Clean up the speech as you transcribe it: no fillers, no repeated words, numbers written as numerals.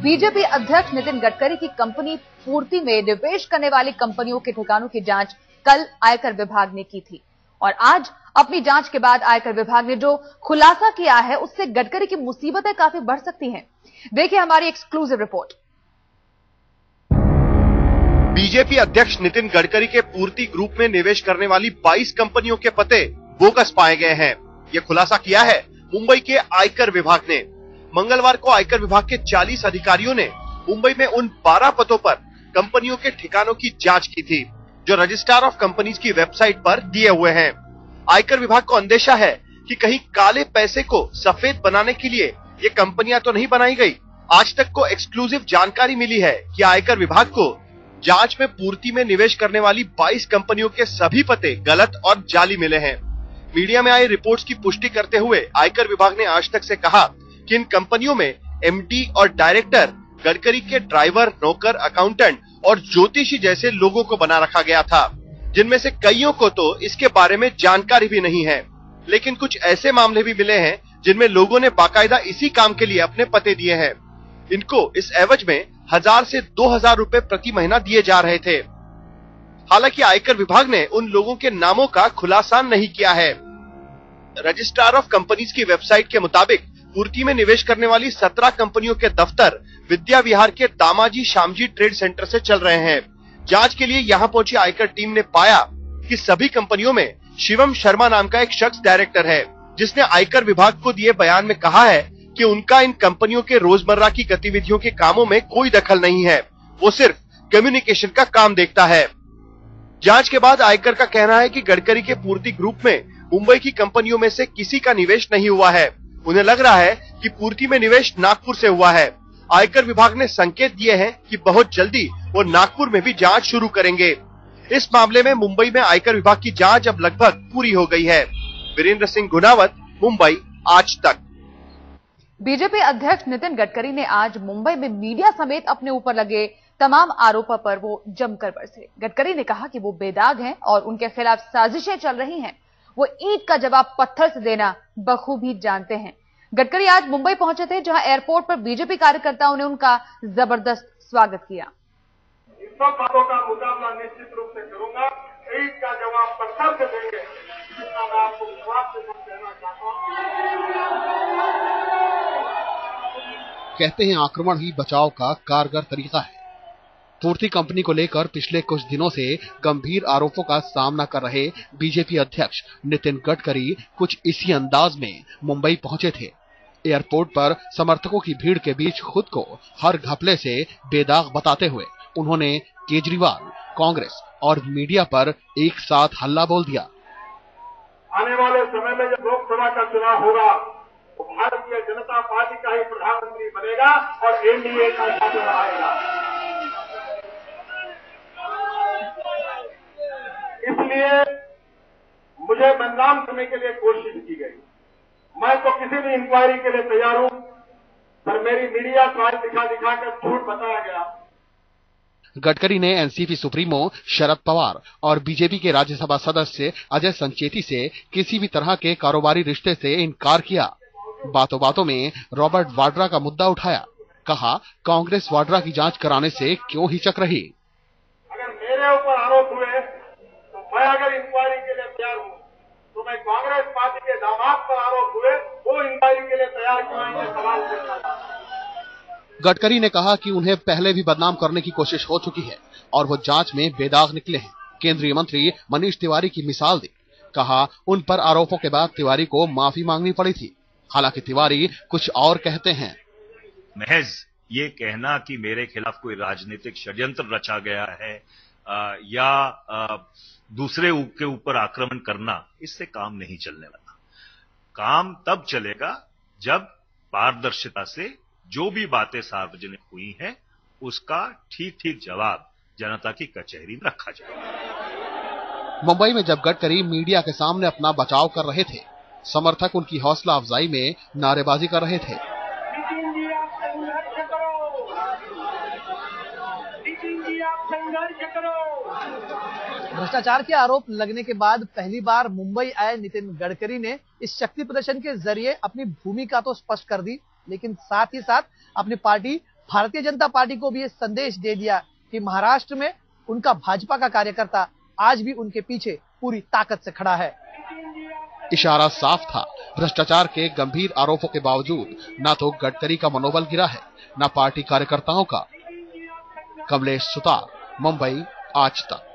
BJP अध्यक्ष नितिन गडकरी की company पूर्ति में निवेश करने वाली कंपनियों के ठिकानों की जांच कल आयकर विभाग ने की थी और आज अपनी जांच के बाद आयकर विभाग ने जो खुलासा किया है उससे गडकरी की मुसीबतें काफी बढ़ सकती हैं। देखिए हमारी एक्सक्लूसिव रिपोर्ट। बीजेपी अध्यक्ष नितिन गडकरी के पूर्ति ग्रुप में निवेश करने वाली 22 कंपनियों के पते बोगस पाए गए हैं। ये खुलासा किया है मुंबई के आयकर विभाग ने। मंगलवार को आयकर विभाग के 40 अधिकारियों ने मुंबई में उन 12 पदों पर कंपनियों के ठिकानों की जांच की थी जो रजिस्ट्रार ऑफ कंपनीज की वेबसाइट पर दिए हुए हैं। आयकर विभाग को अंदेशा है कि कहीं काले पैसे को सफेद बनाने के लिए ये कंपनियां तो नहीं बनाई गई। आज तक को एक्सक्लूसिव जानकारी मिली है कि आयकर विभाग को जांच में पूर्ति में निवेश करने वाली 22 कंपनियों के सभी पते गलत और जाली मिले हैं। मीडिया में आई रिपोर्ट्स की पुष्टि करते हुए आयकर विभाग ने आज तक से कहा कि इन कंपनियों में एमडी और डायरेक्टर गडकरी के ड्राइवर, नौकर, अकाउंटेंट और ज्योतिषी जैसे लोगों को बना रखा गया था, जिनमें से कईयों को तो इसके बारे में जानकारी भी नहीं है। लेकिन कुछ ऐसे मामले भी मिले हैं जिनमें लोगों ने बाकायदा इसी काम के लिए अपने पते दिए हैं। इनको इस एवज में 1000 से 2000 रुपए प्रति महीना दिए जा रहे थे। हालांकि आयकर विभाग ने उन लोगों के नामों का खुलासा नहीं किया है। रजिस्ट्रार ऑफ कंपनीज की वेबसाइट के मुताबिक पूर्ति में निवेश करने वाली 17 कंपनियों के दफ्तर विद्या विहार के दामाजी श्यामजी ट्रेड सेंटर से चल रहे हैं। जांच के लिए यहां पहुंची आयकर टीम ने पाया कि सभी कंपनियों में शिवम शर्मा नाम का एक शख्स डायरेक्टर है, जिसने आयकर विभाग को दिए बयान में कहा है कि उनका इन कंपनियों के रोजमर्रा की गतिविधियों के कामों में कोई दखल नहीं है, वो सिर्फ कम्युनिकेशन का काम देखता है। जांच के बाद आयकर का कहना है कि गडकरी के पूर्ति ग्रुप में मुंबई की कंपनियों में से किसी का निवेश नहीं हुआ है। उन्हें लग रहा है कि पूर्ति में निवेश नागपुर से हुआ है। आयकर विभाग ने संकेत दिए हैं कि बहुत जल्दी वो नागपुर में भी जांच शुरू करेंगे। इस मामले में मुंबई में आयकर विभाग की जांच अब लगभग पूरी हो गई है। वीरेंद्र सिंह गुनावत, मुंबई, आज तक। बीजेपी अध्यक्ष नितिन गडकरी ने आज मुंबई में मीडिया समेत अपने ऊपर लगे तमाम आरोपों पर वो जमकर बरसे। गडकरी ने कहा कि वो बेदाग हैं और उनके खिलाफ साजिशें चल रही हैं। वो ईंट का जवाब पत्थर से देना बखूबी जानते हैं। गडकरी आज मुंबई पहुंचे थे, जहां एयरपोर्ट पर बीजेपी कार्यकर्ताओं ने उनका जबरदस्त स्वागत किया। इन सब बातों का मुकाबला निश्चित रूप से करूंगा। ईंट का जवाब पत्थर से देंगे, जितना मैं आपको विश्वास से कहना चाहता हूं। कहते हैं आक्रमण ही बचाव का कारगर तरीका है। पूर्ति कंपनी को लेकर पिछले कुछ दिनों से गंभीर आरोपों का सामना कर रहे बीजेपी अध्यक्ष नितिन गडकरी कुछ इसी अंदाज में मुंबई पहुंचे थे। एयरपोर्ट पर समर्थकों की भीड़ के बीच खुद को हर घपले से बेदाग बताते हुए उन्होंने केजरीवाल, कांग्रेस और मीडिया पर एक साथ हल्ला बोल दिया। आने वाले समय में जब लोकसभा का चुनाव होगा तो भारतीय जनता पार्टी का ही प्रधानमंत्री बनेगा और एनडीए का शासन आएगा। इसलिए मुझे बदनाम करने के लिए कोशिश की गई। मैं तो किसी भी इंक्वायरी के लिए तैयार हूं, पर मेरी मीडिया ट्रायल दिखा कर झूठ बताया गया। गडकरी ने एनसीपी सुप्रीमो शरद पवार और बीजेपी के राज्यसभा सदस्य अजय संचेती से किसी भी तरह के कारोबारी रिश्ते से इनकार किया। बातों बातों में रॉबर्ट वाड्रा का मुद्दा उठाया। कहा, कांग्रेस वाड्रा की जांच कराने से क्यों हिचक रही। अगर मेरे ऊपर आरोप हुए तो मैं अगर इंक्वायरी के लिए तैयार हूं, तो मैं कांग्रेस पार्टी के दामाद पर आरोप हुए वो इंक्वायरी के लिए तैयार क्यों नहीं, सवाल पूछना चाहता हूं। गडकरी ने कहा कि उन्हें पहले भी बदनाम करने की कोशिश हो चुकी है और वो जांच में बेदाग निकले हैं। केंद्रीय मंत्री मनीष तिवारी की मिसाल दी। कहा, उन पर आरोपों के बाद तिवारी को माफी मांगनी पड़ी थी। हालांकि तिवारी कुछ और कहते हैं। महज ये कहना कि मेरे खिलाफ कोई राजनीतिक षड्यंत्र रचा गया है या दूसरे के ऊपर आक्रमण करना, इससे काम नहीं चलने वाला। काम तब चलेगा जब पारदर्शिता से जो भी बातें सार्वजनिक हुई हैं उसका ठीक जवाब जनता की कचहरी में रखा जाएगा। मुंबई में जब गडकरी मीडिया के सामने अपना बचाव कर रहे थे, समर्थक उनकी हौसला अफजाई में नारेबाजी कर रहे थे। भ्रष्टाचार के आरोप लगने के बाद पहली बार मुंबई आए नितिन गडकरी ने इस शक्ति प्रदर्शन के जरिए अपनी भूमिका तो स्पष्ट कर दी, लेकिन साथ ही साथ अपनी पार्टी भारतीय जनता पार्टी को भी ये संदेश दे दिया कि महाराष्ट्र में उनका भाजपा का कार्यकर्ता आज भी उनके पीछे पूरी ताकत से खड़ा है। इशारा साफ था, भ्रष्टाचार के गंभीर आरोपों के बावजूद न तो गडकरी का मनोबल गिरा है, न पार्टी कार्यकर्ताओं का। कमलेश सुतार, मुंबई, आज तक।